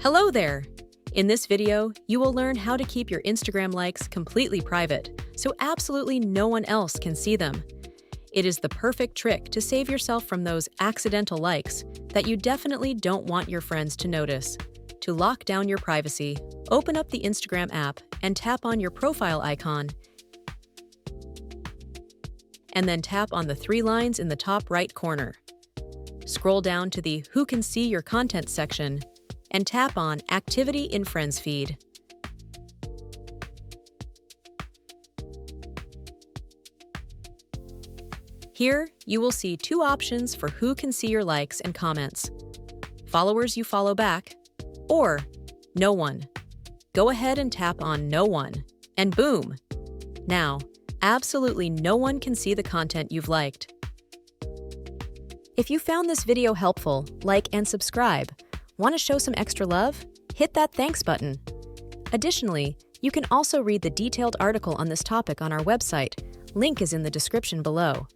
Hello there! In this video, you will learn how to keep your Instagram likes completely private, so absolutely no one else can see them. It is the perfect trick to save yourself from those accidental likes that you definitely don't want your friends to notice. To lock down your privacy, open up the Instagram app and tap on your profile icon, and then tap on the three lines in the top right corner. Scroll down to the Who Can See Your Content section and tap on Activity in Friends feed. Here, you will see two options for who can see your likes and comments: followers you follow back, or no one. Go ahead and tap on No One, and boom! Now, absolutely no one can see the content you've liked. If you found this video helpful, like and subscribe. Want to show some extra love? Hit that thanks button. Additionally, you can also read the detailed article on this topic on our website. Link is in the description below.